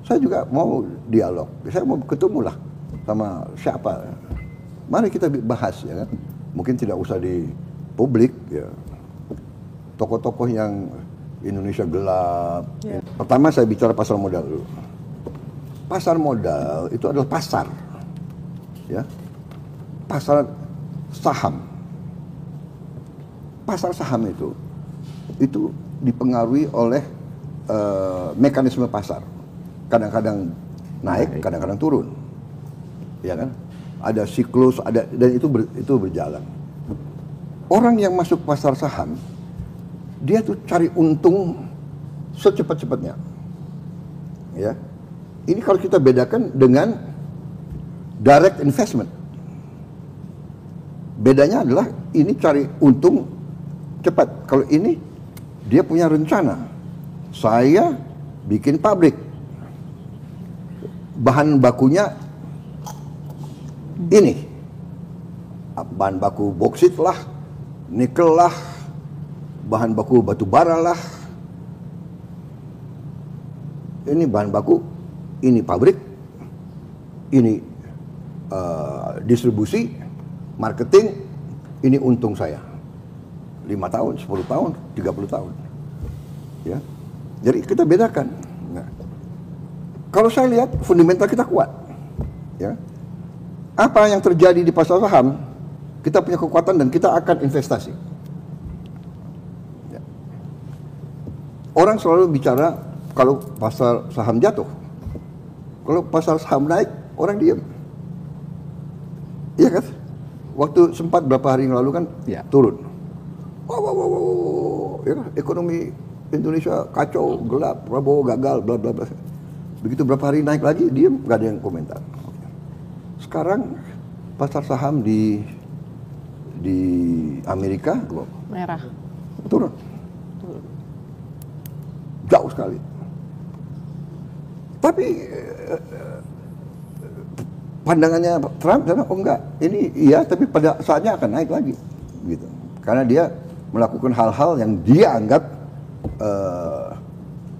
saya juga mau dialog. Saya mau ketemu lah sama siapa. Mari kita bahas ya kan. Mungkin tidak usah di publik ya. Tokoh-tokoh yang Indonesia gelap. Yeah. Pertama saya bicara pasar modal dulu. Pasar modal itu adalah pasar. Ya. Pasar saham. Pasar saham itu dipengaruhi oleh mekanisme pasar. Kadang-kadang naik, kadang-kadang turun. Ya kan? Ada siklus, dan itu berjalan. Orang yang masuk pasar saham, dia tuh cari untung secepat-cepatnya. Ya. Ini kalau kita bedakan dengan direct investment. Bedanya adalah ini cari untung cepat. Kalau ini dia punya rencana. Saya bikin pabrik. Bahan bakunya ini. Bahan baku boksit lah, nikel lah, bahan baku batu bara lah. Ini bahan baku, ini pabrik, ini distribusi, marketing, ini untung saya. 5 tahun, 10 tahun, 30 tahun. Ya. Jadi kita bedakan. Nah, kalau saya lihat fundamental kita kuat. Ya. Apa yang terjadi di pasar saham, kita punya kekuatan dan kita akan investasi. Ya. Orang selalu bicara kalau pasar saham jatuh. Kalau pasar saham naik, orang diam. Iya kan? Waktu sempat berapa hari yang lalu kan turun. Wow, ya, ekonomi Indonesia kacau, gelap, Prabowo gagal, bla bla bla. Begitu berapa hari naik lagi, diam, nggak ada yang komentar. Sekarang pasar saham di Amerika merah, turun, jauh sekali. Tapi pandangannya Trump, oh enggak, ini iya, tapi pada saatnya akan naik lagi, gitu. Karena dia melakukan hal-hal yang dia anggap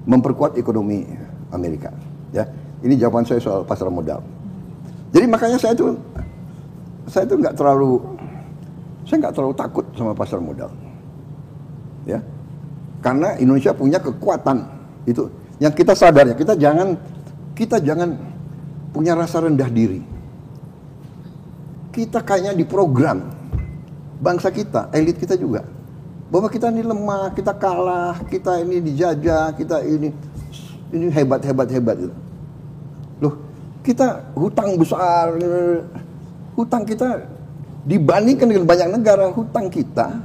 memperkuat ekonomi Amerika. Ya, ini jawaban saya soal pasar modal. Jadi makanya saya tuh nggak terlalu takut sama pasar modal. Ya, karena Indonesia punya kekuatan itu. Yang kita sadar ya, kita jangan punya rasa rendah diri. Kita kayaknya diprogram bangsa kita, elit kita juga, bahwa kita ini lemah, kita kalah, kita ini dijajah, kita ini hebat gitu. Loh, kita hutang besar, hutang kita dibandingkan dengan banyak negara, hutang kita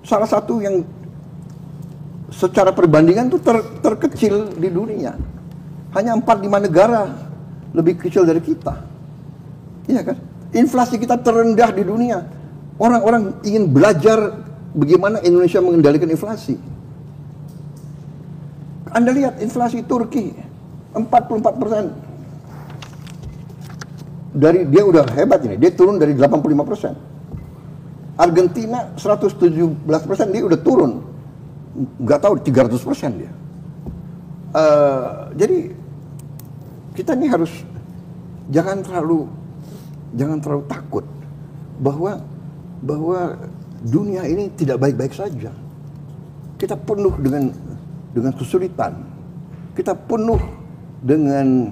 salah satu yang secara perbandingan itu terkecil di dunia. Hanya 4-5 negara lebih kecil dari kita. Iya kan? Inflasi kita terendah di dunia. Orang-orang ingin belajar bagaimana Indonesia mengendalikan inflasi. Anda lihat inflasi Turki 44%. Dia udah hebat ini, dia turun dari 85%. Argentina 117%, dia udah turun. Nggak tahu 300% dia. Jadi kita ini harus jangan terlalu takut bahwa dunia ini tidak baik-baik saja. Kita penuh dengan kesulitan. Kita penuh dengan,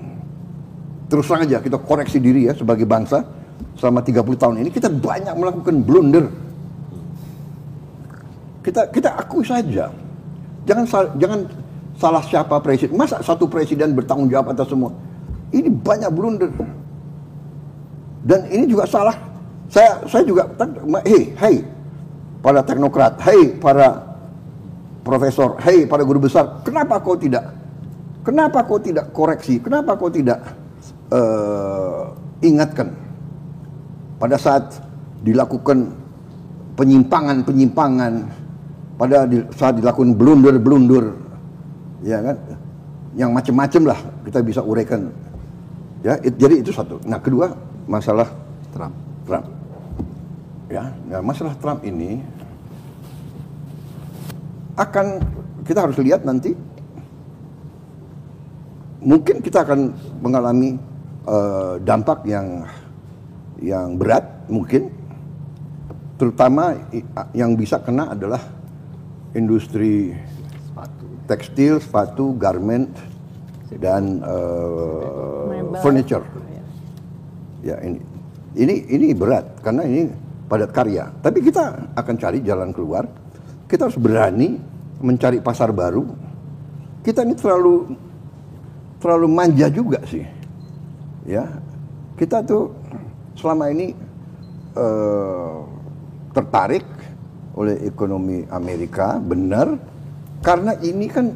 terus terang aja kita koreksi diri ya sebagai bangsa selama 30 tahun ini kita banyak melakukan blunder. Kita akui saja. Jangan salah siapa presiden. Masa satu presiden bertanggung jawab atas semua? Ini banyak blunder. Dan ini juga salah. Saya juga, hey, para teknokrat, hey, para profesor, hey, para guru besar, kenapa kau tidak koreksi? Kenapa kau tidak ingatkan pada saat dilakukan penyimpangan, pada saat dilakukan blunder, ya kan, yang macam-macam lah kita bisa uraikan, ya. Jadi itu satu. Nah, kedua, masalah Trump. Ya, nah masalah Trump ini kita harus lihat nanti mungkin kita akan mengalami dampak yang berat mungkin, terutama yang bisa kena adalah industri tekstil, sepatu, garment, dan furniture. Ya, ini berat karena ini padat karya. Tapi kita akan cari jalan keluar. Kita harus berani mencari pasar baru. Kita ini terlalu manja juga sih. Ya, kita tuh selama ini tertarik oleh ekonomi Amerika, benar, karena ini kan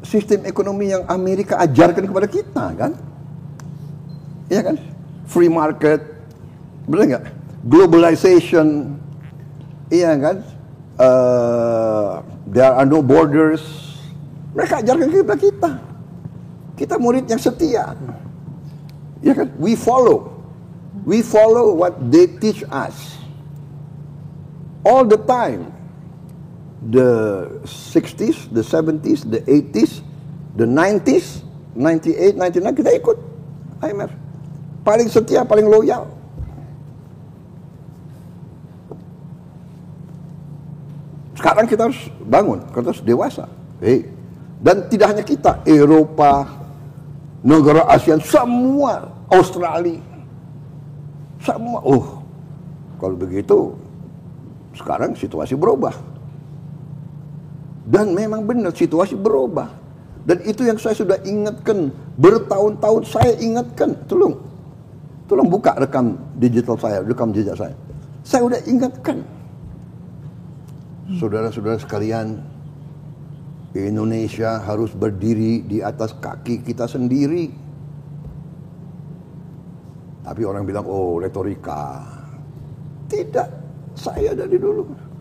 sistem ekonomi yang Amerika ajarkan kepada kita, kan? Iya kan? Free market, benar nggak? Globalization, iya kan? There are no borders. Mereka ajarkan kepada kita. Kita murid yang setia. Ya kan? We follow what they teach us. All the time. The 60s, the 70s, the 80s, the 90s, 98, 99, kita ikut IMF. Paling setia, paling loyal. Sekarang kita harus bangun, kita harus dewasa. Dan tidak hanya kita, Eropa, negara ASEAN, semua, Australia, semua. Kalau begitu, sekarang situasi berubah. Dan memang benar situasi berubah. Dan itu yang saya sudah ingatkan bertahun-tahun, saya ingatkan. Tolong buka rekam digital saya, rekam jejak saya. Saya sudah ingatkan. Saudara-saudara sekalian, Indonesia harus berdiri di atas kaki kita sendiri. Tapi orang bilang, retorika. Tidak, saya dari dulu.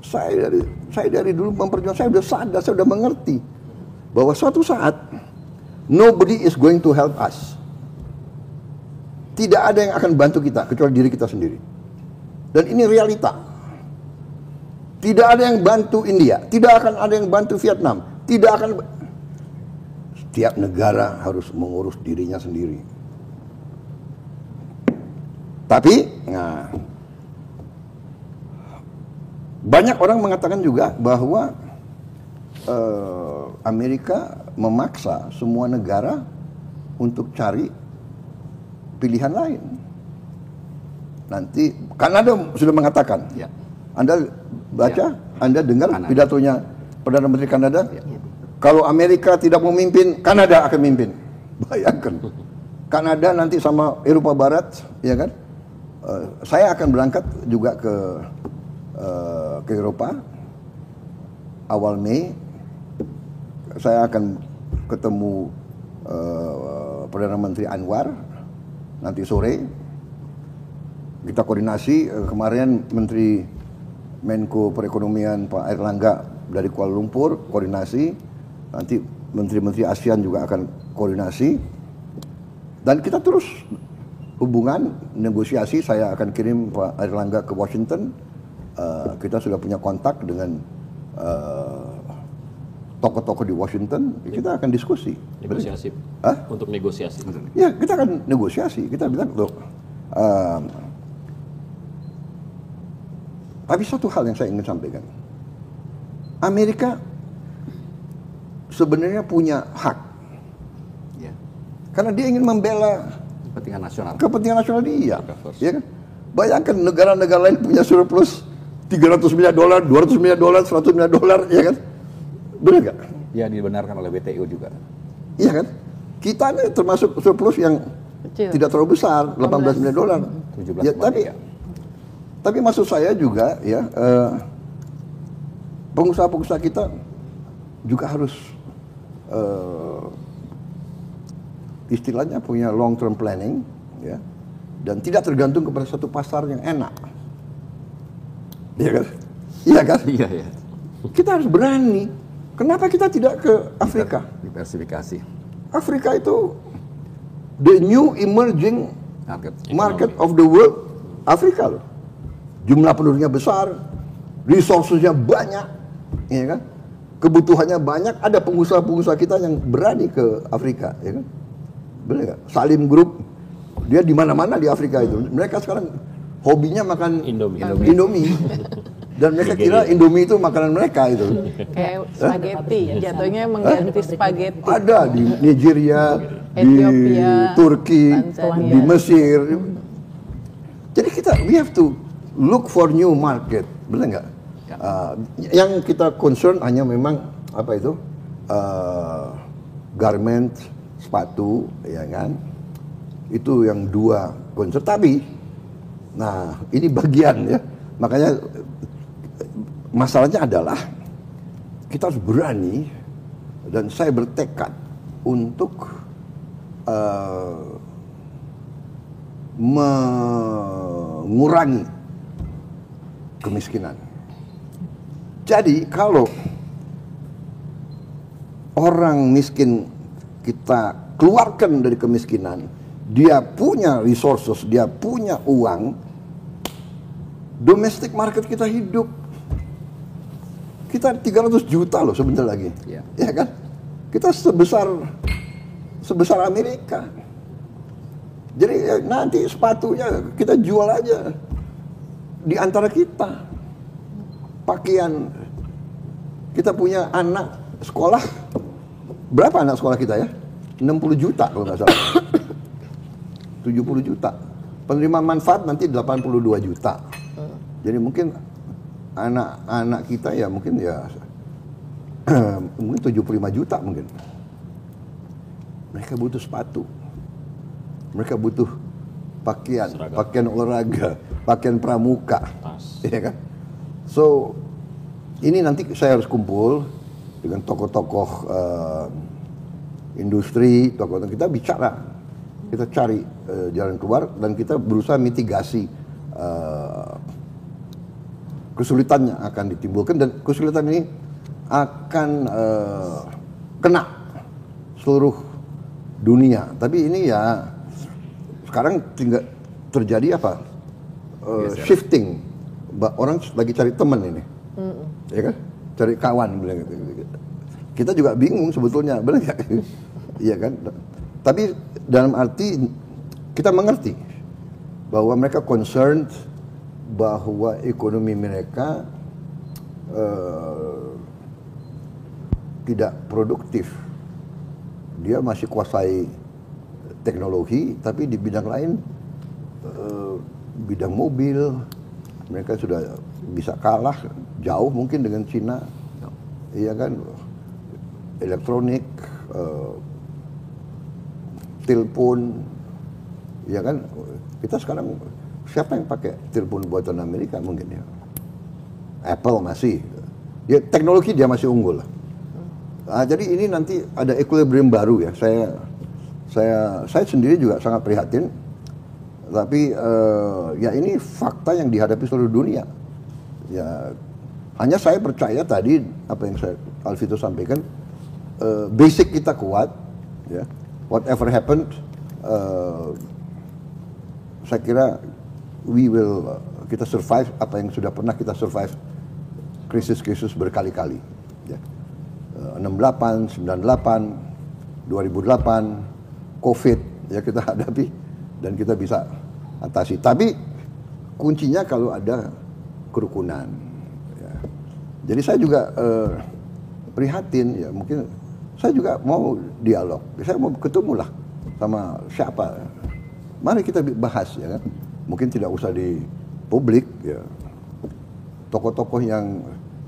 Saya dari dulu memperjuangkan, saya sudah sadar, saya sudah mengerti bahwa suatu saat nobody is going to help us. Tidak ada yang akan bantu kita kecuali diri kita sendiri. Dan ini realita. Tidak ada yang bantu India, tidak akan ada yang bantu Vietnam, tidak akan. Setiap negara harus mengurus dirinya sendiri. Tapi, banyak orang mengatakan juga bahwa Amerika memaksa semua negara untuk cari pilihan lain. Nanti Kanada sudah mengatakan, ya. Anda baca, Anda dengar pidatonya Perdana Menteri Kanada, kalau Amerika tidak memimpin, Kanada akan memimpin. Bayangkan, Kanada nanti sama Eropa Barat, ya kan? Saya akan berangkat juga ke Eropa awal Mei. Saya akan ketemu Perdana Menteri Anwar nanti sore. Kita koordinasi. Kemarin Menteri Menko Perekonomian Pak Airlangga dari Kuala Lumpur koordinasi. Nanti menteri-menteri ASEAN juga akan koordinasi. Dan kita terus hubungan negosiasi. Saya akan kirim Pak Airlangga ke Washington. Kita sudah punya kontak dengan tokoh-tokoh di Washington. Kita akan diskusi. Negosiasi? Untuk negosiasi? Ya, kita akan negosiasi. Kita bilang, loh, tapi satu hal yang saya ingin sampaikan. Amerika sebenarnya punya hak. Ya. Karena dia ingin membela kepentingan nasional dia. Ya kan? Bayangkan negara-negara lain punya surplus $300 miliar, $200 miliar, $100 miliar, ya kan? Benar nggak? Ya, dibenarkan oleh WTO juga. Iya kan? Kita ini termasuk surplus yang kecil, tidak terlalu besar, $18 miliar. 17 ya, tapi maksud saya juga, ya, pengusaha-pengusaha kita juga harus istilahnya punya long term planning, ya, dan tidak tergantung kepada satu pasar yang enak. Iya kan? Iya kan? Iya, iya. Kita harus berani. Kenapa kita tidak ke Afrika? Diversifikasi. Afrika itu the new emerging market of the world. Afrika loh. Jumlah penduduknya besar, resourcesnya banyak, ya kan? kebutuhannya banyak, ada pengusaha-pengusaha kita yang berani ke Afrika, ya kan? Benar nggak? Salim Group, dia di mana-mana di Afrika itu. Mereka sekarang hobinya makan Indomie. Dan mereka kira Indomie itu makanan mereka itu. Kayak spaghetti, jatuhnya mengganti spaghetti. Ada di Nigeria, Ethiopia, di Turki, Tanzania, di Mesir. Jadi we have to look for new market, benar nggak? Yang kita concern hanya memang apa itu garment, sepatu, ya kan? Itu yang dua concern. Tapi, nah ini bagian ya, makanya masalahnya adalah kita harus berani dan saya bertekad untuk mengurangi kemiskinan. Jadi kalau orang miskin kita keluarkan dari kemiskinan, dia punya resources, dia punya uang, domestic market kita hidup. Kita 300 juta loh sebentar lagi, ya kan? Kita sebesar Amerika. Jadi nanti sepatunya kita jual aja di antara kita. Pakaian, kita punya anak sekolah, berapa anak sekolah kita ya? 60 juta kalau nggak salah. 70 juta. Penerima manfaat nanti 82 juta. Jadi mungkin anak-anak kita ya mungkin 75 juta mungkin. Mereka butuh sepatu. Mereka butuh pakaian, pakaian olahraga, pakaian pramuka. Ya kan? So, ini nanti saya harus kumpul dengan tokoh-tokoh industri, tokoh kita bicara, kita cari jalan keluar dan kita berusaha mitigasi kesulitan yang akan ditimbulkan, dan kesulitan ini akan kena seluruh dunia. Tapi ini ya sekarang tinggal terjadi apa? Shifting. Orang lagi cari teman ini, ya kan? Cari kawan, bilang gitu. Kita juga bingung sebetulnya, benar nggak? Iya kan? Tapi dalam arti kita mengerti bahwa mereka concerned bahwa ekonomi mereka tidak produktif. Dia masih kuasai teknologi, tapi di bidang lain, bidang mobil, mereka sudah bisa kalah jauh mungkin dengan Cina, iya kan? Elektronik, telepon, ya kan? Kita sekarang siapa yang pakai telepon buatan Amerika mungkin ya? Apple masih, ya teknologi dia masih unggul. Jadi ini nanti ada equilibrium baru ya. Saya sendiri juga sangat prihatin. Tapi ya ini fakta yang dihadapi seluruh dunia. Ya hanya saya percaya tadi apa yang Alvito sampaikan, basic kita kuat. Ya, whatever happened, saya kira kita survive apa yang sudah pernah kita survive, krisis-krisis berkali-kali. Ya. 68, 98, 2008, COVID ya kita hadapi dan kita bisa atasi. Tapi kuncinya kalau ada kerukunan. Ya. Jadi saya juga prihatin ya, mungkin saya juga mau dialog. Saya mau ketemu lah sama siapa. Mari kita bahas ya kan. Mungkin tidak usah di publik ya. Tokoh-tokoh yang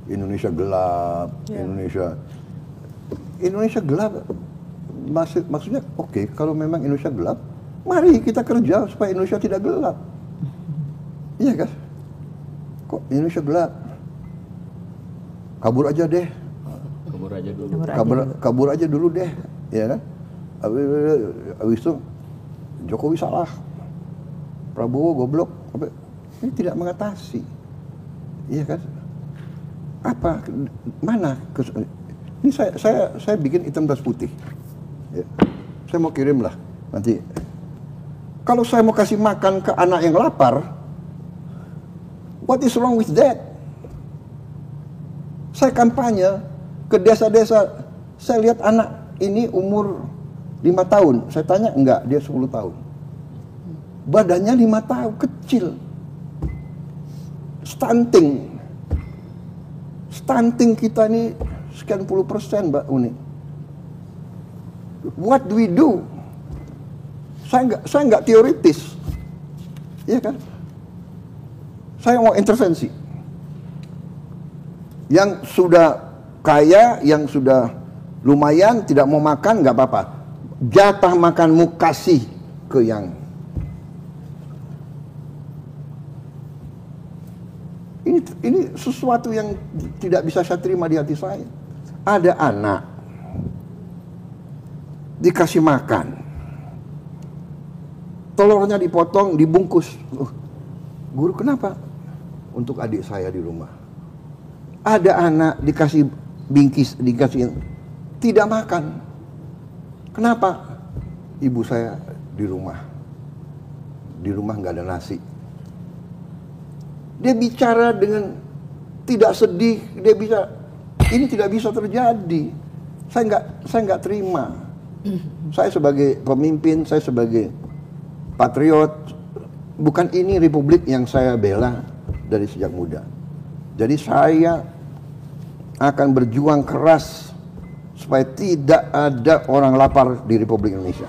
Indonesia gelap, Indonesia gelap. Maksudnya oke, kalau memang Indonesia gelap, mari kita kerja supaya Indonesia tidak gelap. Iya kan? Kok Indonesia gelap? Kabur aja deh. Kabur aja dulu deh, ya kan? Habis itu Jokowi salah, Prabowo goblok. Ini tidak mengatasi, iya kan? Apa? Mana? Ini saya bikin hitam atas putih. Ya. Saya mau kirim lah nanti. Kalau saya mau kasih makan ke anak yang lapar, what is wrong with that? Saya kampanye ke desa-desa. Saya lihat anak ini umur 5 tahun. Saya tanya, enggak, dia 10 tahun. Badannya 5 tahun, kecil. Stunting. Stunting kita ini sekian puluh persen, Mbak Uni. What do we do? Saya nggak teoritis. Iya kan? Saya mau intervensi. Yang sudah kaya, yang sudah lumayan, tidak mau makan, nggak apa-apa. Jatah makanmu kasih ke yang. Ini sesuatu yang tidak bisa saya terima di hati saya. Ada anak dikasih makan, telurnya dipotong, dibungkus. Guru, kenapa? Untuk adik saya di rumah. Ada anak dikasih bingkis, dikasih tidak makan. Kenapa? Ibu saya di rumah. Di rumah nggak ada nasi. Dia bicara dengan tidak sedih. Dia bisa, ini tidak bisa terjadi. Saya nggak terima. Saya sebagai pemimpin, saya sebagai patriot, bukan ini republik yang saya bela dari sejak muda. Jadi saya akan berjuang keras supaya tidak ada orang lapar di Republik Indonesia.